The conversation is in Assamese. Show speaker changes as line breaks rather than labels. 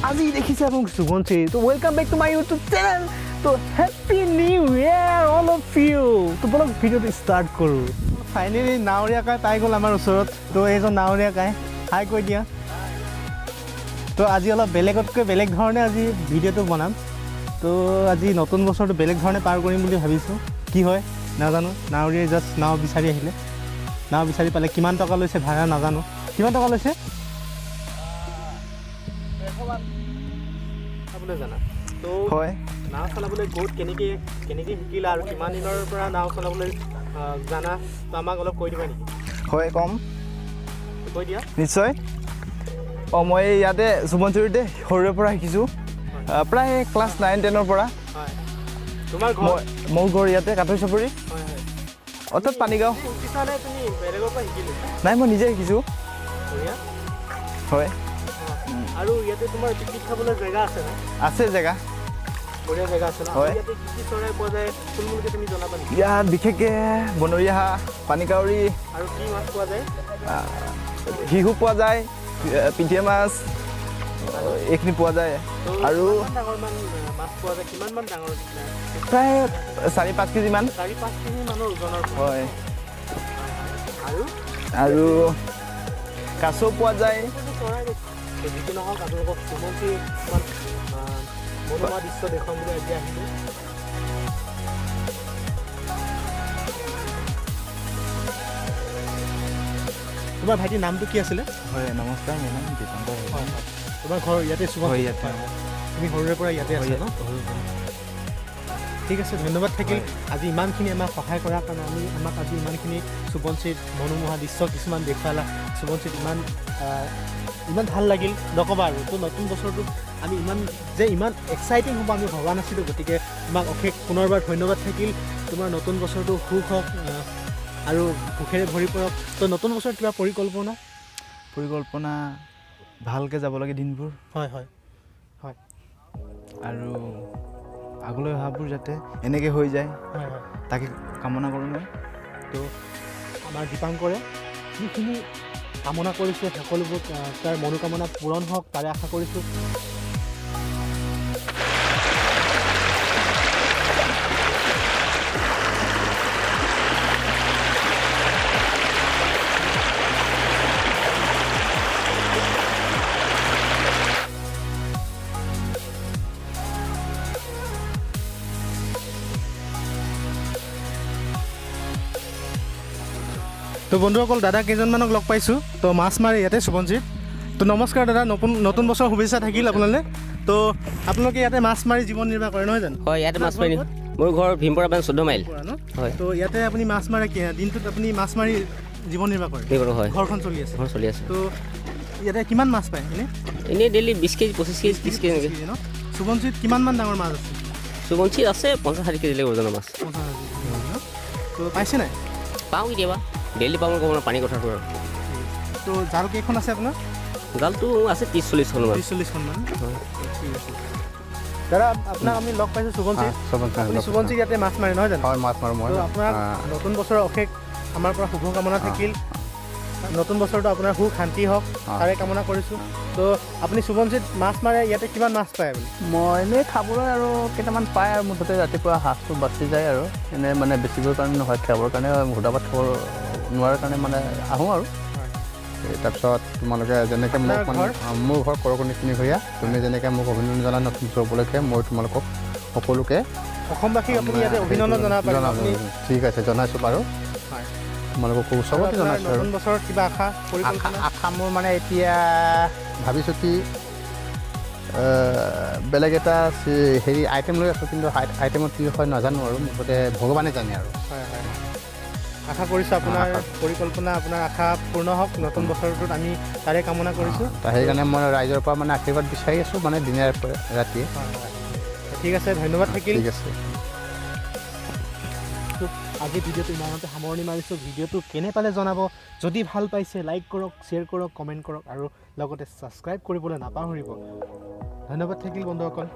আজি দেখিছে আপোনাক শুভঞ্চিত তো welcome back to my YouTube channel তো happy new year all of you তো বলক ভিডিওটো স্টার্ট কৰোঁ ফাইনালি নাৱৰীয়া কাই পাই গ'ল আমাৰ ওচৰত তো এইজন নাৱৰীয়া কাই হাই কৈ দিয়া তো আজি অলপ বেলেগতকৈ বেলেগ ধৰণে আজি ভিডিওটো বনাম তো আজি নতুন বছৰটো বেলেগ ধৰণে পাৰ কৰিম বুলি ভাবিছোঁ কি হয় নাজানো নাৱৰীয়াই জাষ্ট নাও বিচাৰি আহিলে নাও বিচাৰি পালে কিমান টকা লৈছে ভাড়া নাজানো কিমান টকা লৈছে আপুনি জানা তো হয় নাও চলাবলৈ বহুত কেনেকৈ শিকিলা আৰু কিমান দিনৰ পৰা নাও চলাবলৈ জানা তো আমাক অলপ কৈ দিবা নেকি
হয় কম
কৈ দিয়া
নিশ্চয় মই ইয়াতে সুমনচুৰিতে সৰুৰে পৰা শিকিছোঁ প্ৰায় ক্লাছ 9-10ৰ পৰা
হয় তোমাৰ ঘৰ
মোৰ ঘৰ ইয়াতে কাঠৈ চাপৰি
হয় হয়
অৰ্থাৎ পানীগাঁও
শিকিছানে তুমি বেলেগৰ পৰা শিকিলো
নাই মই নিজে শিকিছোঁ
বঢ়িয়া
হয়
আৰু ইয়াতে তোমাৰ পিকনিক খাবলৈ জেগা আছে ন
আছে জেগা
বঢ়িয়া জেগা আছে ন
হয়
ইয়াতে কি চৰাই পোৱা যায় থুলমূলকৈ তুমি জনাবা নেকি
ইয়াত বিশেষকৈ বনৰীয়া হাঁহ পানীকাউৰী
আৰু কি মাছ পোৱা যায়
শিহু পোৱা যায় পিঠিয়া মাছ এইখিনি পোৱা যায় আৰু
ডাঙৰ মাছ পোৱা যায় কিমানমান ডাঙৰ
প্ৰায় 4-5 কেজিমান
4-5 কেজি মানৰ ওজনৰ
হয়
আৰু
কাছ পোৱা যায়
চৰাই যিকি নহওক আপোনালোকক সুমন্তি ইমান মনোমোহা দৃশ্য দেখুৱাম বুলি আজি আহিলোঁ তোমাৰ ভাইটিৰ নামটো কি আছিলে
হয় নমস্কাৰ মোৰ নাম দীপাংকৰ
হয় তোমাৰ ঘৰ ইয়াতে
হয় ইয়াতে
তুমি সৰুৰে পৰা ইয়াতে আছা ন ঠিক আছে ধন্যবাদ থাকিল আজি ইমানখিনি আমাক সহায় কৰাৰ কাৰণে আমাক আজি ইমানখিনি সুবঞ্চিত মনোমোহা দৃশ্য কিছুমান দেখুৱালা সুবঞ্চিত ইমান ভাল লাগিল নক'বা আৰু তো নতুন বছৰটোত আমি ইমান এক্সাইটিং হ'ব আমি ভবা নাছিলোঁ গতিকে তোমাক অশেষ পুনৰবাৰ ধন্যবাদ থাকিল তোমাৰ নতুন বছৰটো সুখ হওক আৰু সুখেৰে ভৰি পৰক তো নতুন বছৰত কিবা পৰিকল্পনা
ভালকৈ যাব লাগে দিনবোৰ
হয় হয় হয়
আৰু আগলৈ অহাবোৰ যাতে এনেকৈ হৈ যায়
হয় হয়
তাকে কামনা কৰোঁ মই
তো আমাৰ দীপাংকৰে যিখিনি কামনা কৰিছোঁ সকলোবোৰ তাৰ মনোকামনা পূৰণ হওক তাৰে আশা কৰিছোঁ তো বন্ধুসকল দাদা কেইজনমানক লগ পাইছোঁ তো মাছ মাৰে ইয়াতে সুবঞ্চিত তো নমস্কাৰ দাদা নতুন বছৰ শুভেচ্ছা থাকিল আপোনালৈ তো আপোনালোকে ইয়াতে মাছ মাৰি জীৱন নিৰ্বাহ কৰে নহয় জানো
হয় ইয়াতে মাছ মাৰি মোৰ ঘৰ ভীমপুৰা 14 মাইল হয়
তো ইয়াতে আপুনি মাছ মাৰে দিনটোত আপুনি মাছ মাৰি জীৱন নিৰ্বাহ কৰে
হয়
ঘৰখন চলি আছে তো ইয়াতে কিমান মাছ পায়
এনেই ডেইলি 20 কেজি 25 কেজি 30 কেজি এনেকৈ
ন সুবঞ্চিত কিমানমান ডাঙৰ মাছ আছে
সুবঞ্চিত আছে 50-60 কেজিলৈকে ওজনৰ মাছ
তো পাইছে নাই
পাওঁ কেতিয়াবা ডেইলি পাওঁ ক'ব পানী কথাটো আৰু
তো জাল কেইখন আছে আপোনাৰ
জালটো আছে 30-40খন মান
30-40খনমান ঠিক আছে দাদা আপোনাক আমি লগ পাইছোঁ সুবঞ্চিত ইয়াতে মাছ মাৰে নহয় জানো
হয় মাছ মাৰোঁ মই
আপোনাক নতুন বছৰৰ অশেষ আমাৰ পৰা শুভকামনা থাকিল নতুন বছৰটো আপোনাৰ সুখ শান্তি হওক তাৰে কামনা কৰিছোঁ তো আপুনি সুবঞ্চিত মাছ মাৰে ইয়াতে কিমান মাছ পায় আপুনি
মই এনেই খাবলৈ আৰু কেইটামান পায় আৰু মুঠতে ৰাতিপুৱা সাঁজটো বাচি যায় আৰু এনেই মানে বেচিবৰ কাৰণে নহয় খাবৰ কাৰণে সুদাপাত খাব নোৱাৰাৰ কাৰণে মানে আহোঁ আৰু তাৰপিছত তোমালোকে যেনেকৈ মোক মানে মোৰ ঘৰ কৰকণিখিনি ভূঞা তুমি যেনেকৈ মোক অভিনন্দন জনাই নতুন বছৰ উপলক্ষে মই তোমালোকক সকলোকে
অসমবাসীক আপুনি ইয়াতে অভিনন্দন জনাব
ঠিক আছে জনাইছোঁ বাৰু তোমালোকক চবতে জনাইছোঁ আৰু
নতুন বছৰত কিবা
আশা মোৰ মানে এতিয়া ভাবিছোঁ কি বেলেগ এটা হেৰি আইটেম লৈ আছোঁ কিন্তু আইটেমত কি হয় নাজানো আৰু মুঠতে ভগৱানে জানে আৰু
হয় হয় আশা কৰিছোঁ আপোনাৰ পৰিকল্পনা আপোনাৰ আশা পূৰ্ণ হওক নতুন বছৰটোত আমি তাৰে কামনা কৰিছোঁ
সেইকাৰণে মই ৰাইজৰ পৰা মানে আশীৰ্বাদ বিচাৰি আছোঁ মানে দিনে ৰাতিয়ে
ঠিক আছে ধন্যবাদ থাকিল
ঠিক আছে
আজি ভিডিঅ'টো ইমানতে সামৰণি মাৰিছোঁ ভিডিঅ'টো কেনে পালে জনাব যদি ভাল পাইছে লাইক কৰক শ্বেয়াৰ কৰক কমেণ্ট কৰক আৰু লগতে ছাবস্ক্ৰাইব কৰিবলৈ নাপাহৰিব ধন্যবাদ থাকিল বন্ধুসকল